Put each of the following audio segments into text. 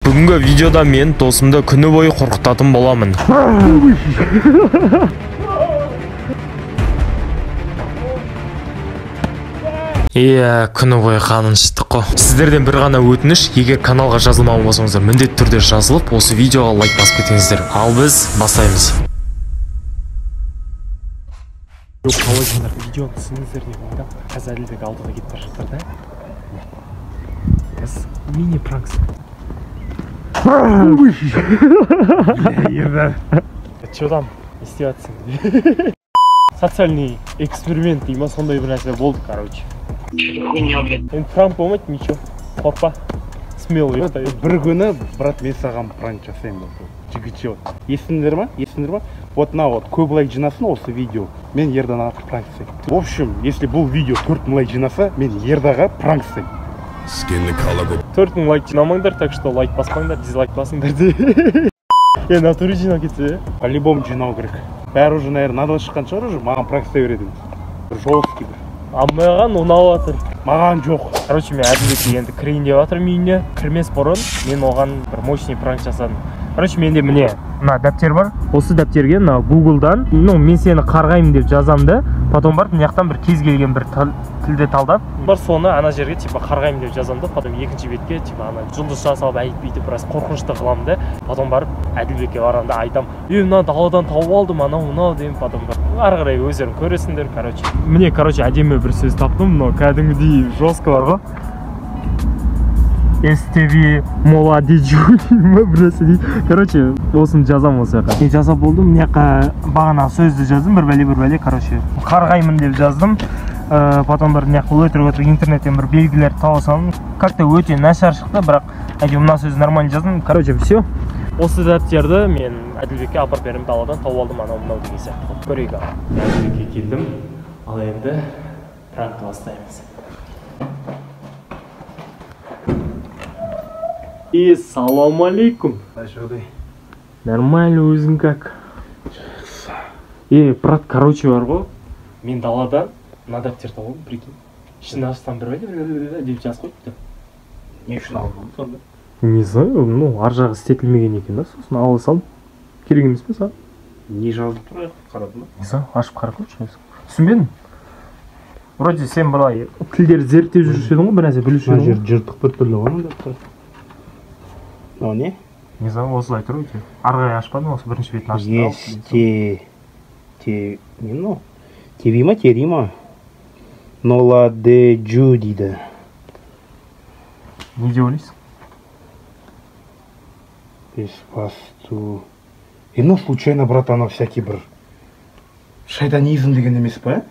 Бүгінгі видеода мен досымды күні бойы қорқытатын боламын. Күні бойы қанын шыттық қой. Сіздерден бір ғана өтініш, егер каналға жазылмаған болсаңыздар, міндетті түрде жазылып, осы видеоға лайк басып кетіңіздер. Ал біз бастаймыз. Қалайсыңдар, видеоны түсіңіздер деп ойлап, қазір Әділбек алдыға кетіп бара жатыр да. Біз мини-пранкс. Че там, истеватсың? Социальный эксперимент дейма, сондай бір нәрсе болды, короче. Енді пранк болмайды, ничего, қорқпа. Смело ұйықтай. Бір күні, брат, мен саған пранк жасаймын. Жігітше от. Есіңдер ма? Вот на вот, көп лайк жинасын осы видео, мен Ерданға пранк жасаймын. В общем, если бұл видео 4000 лайк жинаса, мен Ердаға пранк жасаймын. 4000 лайк жинамаңдар, так что лайк баспаңдар, дизлайк басыңдар де. Натуре жинау кетсе, По-любому жинау керек. Бәрі уже, наверное, надо шыққан шығар уже, маған пранк жасай береді. Бір жолский бір. Маған ұнап жатыр. Маған жоқ. Короче, мен Әділбекке енді кірейін деп жатырмын үйіне. Кірмес бұрын мен оған бір мощный пранк жасадым. Короче, менде міне мына дәптер бар. Осы дәптерге мына Google'дан, мен сені қарғаймын деп жазам да, потом барып мына жақтан бір кез келген бір тілде талдап, бар соны ана жерге типа қарғаймын деп жазам да, потом екінші бетке типа ана жұлдыз жасап айтып біраз қорқынышты қыламын да, потом барып Әділбекке барғанда айтам, мына даладан тауып алдым, анау деймін, потом ары қарай өздерің көресіңдер, короче. Міне, короче, әдемі бір сөз таптым, но кәдімгідей жестко бар ғой. STV молодежу деймі біресе дейді. Короче, осыны жазам осы жаққа. Мен жазап болдым, мына жаққа бағана сөзді жаздым, бір бәле, короче. Қарғаймын деп жаздым. Потом бір мына жаққа өтірік интернеттен бір белгілерді тауып салдым. Как-то өте нашар шықты, бірақ әйтеуір мына сөзді нормально жаздым. Короче, все. Осы дәптерді мен Әділбекке апарып бердім, даладан тауып алдым, анау деген сияқты. Көрейік. Әділбекке келдім. Ал енді пранкты бастаймыз. Салам алейкум. Нормально, өзің как? Брат, короче бар ғой, мен даладан мына дәптер тауып алдым, прикинь. Ішін аштан бір деп жазып қойыпты. Не үшін алдым сонда? Не знаю, ар жағы істетілмеген екен да, сосын ала салдым. Керек емес пе саған? Не жазып тұр, қарадың ба? Не знаю, ашып қарап көрші. Түсінбедім. Вроде сен былай тілдерді зерттеп жүруші едің ғой, бір нәрсе білуші едің ғой. Жыртық бір түрлі ғой мында. О, не? Не знаю, осылай тұр өте. Арғай ашпадым, осы бірінші бетін ашты. Не мынау? Теви ма? Молодежу дейді. Не деп ойлайсың? Беспасту. Ну, случайно, брат, анау всякий бір шайтанизм деген емес па?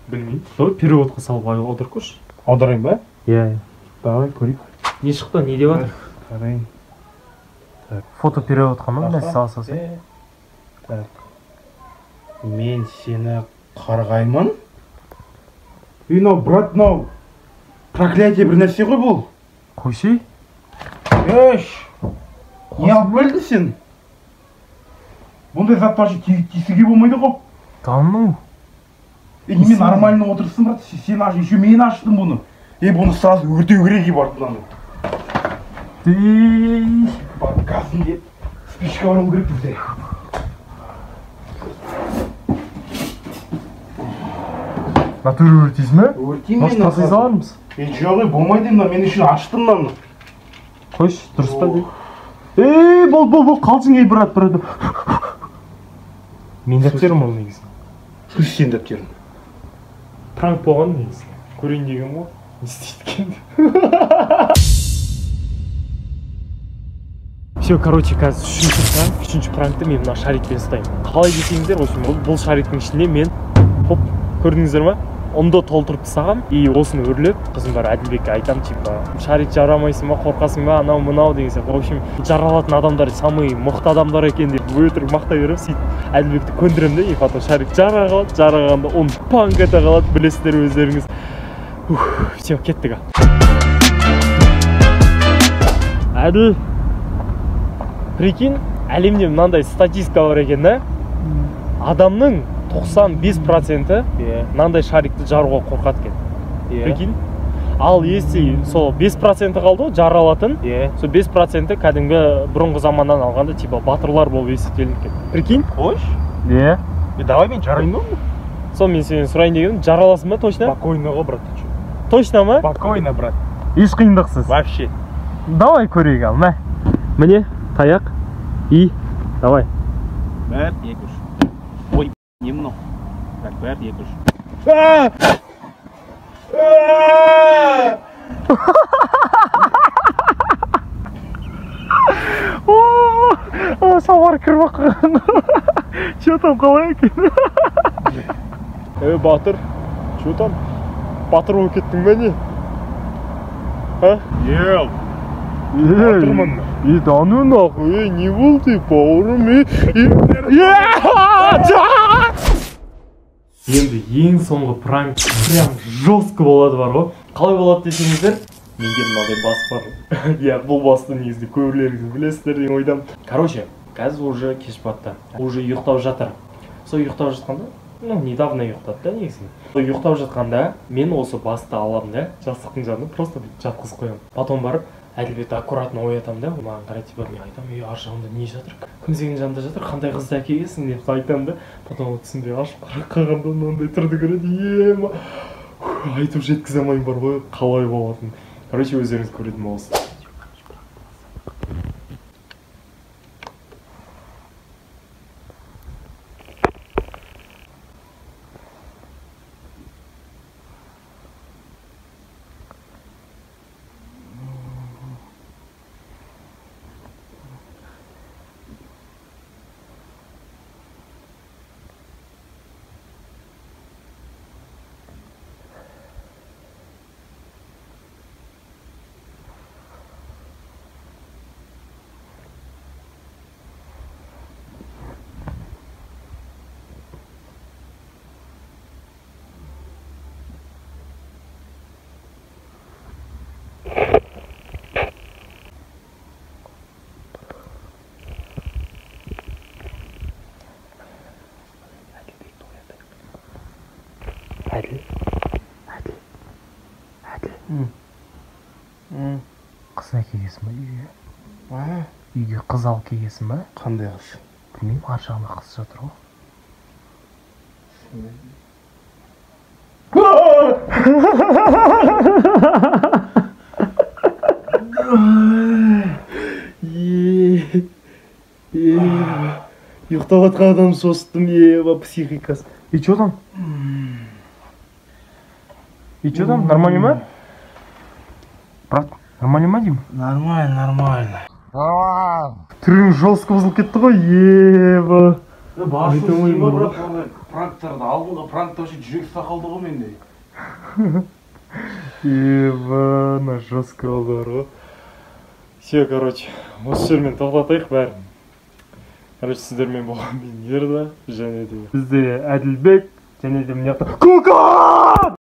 Білмеймін. Давай переводқа салып аударып көрші. Аударайын ба? Иә. Давай, көрейік. Не шықты, не деп жатыр? Қарайын. Фото переводқа ма нәрсе салсасын? Так. Мен сені қарғаймын. Мынау, брат, мынау проклятие бір нәрсе ғой бұл. Қойшы? Не алып келдің сен? Бұндай зат баршы тесіге болмайды ғой. Тану. Мен нормально отырсын, брат, сен аш, еще мен аштым бұны. Бұны сразу өртеу керек еп артынан. Бар газын деп, спичка бару керек бізде. Натуры өртейсің ме? Өртейм мен. Может, тасай салармыз? Жоғы, болмайды мына, мен үшін аштым мынаны. Қойш, дұрыс па дейді? Бол, қалсың брат. Мен дәптерім ол негізі. Слышь, сен дәптерін. Пранк болған негізі. Көрейін деген ғой. Не істейді екен. Все, короче, қазір үшінші пранкты мен мына шарикпен ұстаймын. Қалай десеңіздер, бұл шариктің ішінде мен, көрдіңіздер ма? Ұнды толтырып тастағам, осыны өрлеп, қызым бар Әділбекке айтам, типа, шарик жарамайсың ба, қорқасың ба, анау мынау деген сияқты. В общем, жаралатын адамдар самый мықты адамдар екен деп өтірік мақтай беріп, сөйтіп Әділбекті көндірем де, потом шарик жара қалады, жарағанда оны панк ете қалады, білесіздер өздеріңіз. Все, кеттік. Әділ, прикинь, әлемде мынандай статистика бар екен да, адамның 95% мынандай шарикті жаруға қорқады екен. Прикинь? Ал если сол 5% қалды ғой жаралатын, сол 5% кәдімгі бұрынғы заманнан алғанда типа батырлар болып есептелінген екен. Прикинь? Қош? Давай мен жарайын ба? Сол мен сенен сұрайын дегенім, жараласың ба точно? Спокойно ғой, брат, ты че? Точно ма? Спокойно, брат. Еш қиындықсыз. Вообще. Давай көрейік ал, мә. Міне, таяқ. И, давай. Бәр, екі-үш. Ой, не мынау? Так, бәр, екі-үш. Савар кіріп қалған. Че там қалай екен? Батыр, че там? Батыр болып кеттің бе не? Ел. Батырмын. Да ну нахуй, не болды, бауырым. Енді ең соңғы пранк прям жестко болады бар ғой. Қалай болады десеңіздер, менде мынадай бас бар. Иә, бұл басты негізінде көбілеріңіз білесіздер деген ойдам. Короче, қазір уже кеш батты. Уже ұйықтап жатыр. Сол ұйықтап жатқанда, недавно ұйықтады да негізінде. Ұйықтап жатқанда мен осы басты аламын да, жастықтың жанына просто жатқызып қоямын. Потом барып, Әділбекті аккуратно оятамын да, маған қарай типа мен айтамын, ар жағында не жатыр? Кім сенің жанында жатыр? Қандай қызды әкелгенсің деп айтамын да. Потом түсінде ашып қарап қалғанда мынандай түрді көреді. Айтып жеткізе алмаймын бар ғой, қалай болатын. Короче, өздеріңіз көретін боласыз. Қыз әкелгесін ба үйге? Үйге қыз алып келгесін ба? Қандай қыз? Білмеймін, ар жағында қыз жатыр ғой. Ұйықтап жатқан адам шошыттым, психикасы. И че там? И че там? Нормально ма? Брат, нормально ма деймін? Нормально. Түрің жестко бұзылып кетті ғой, Айтамайын ба, пранктарды алдыңға, пранкта вообще жүрек сақалды ғой менде. На жестко болды бар ғой. Все, короче, осы жермен тоқтатайық бәрін. Короче, сіздермен болған мен Ерда, және де бізде Әділбек, және де мына жақта Кока!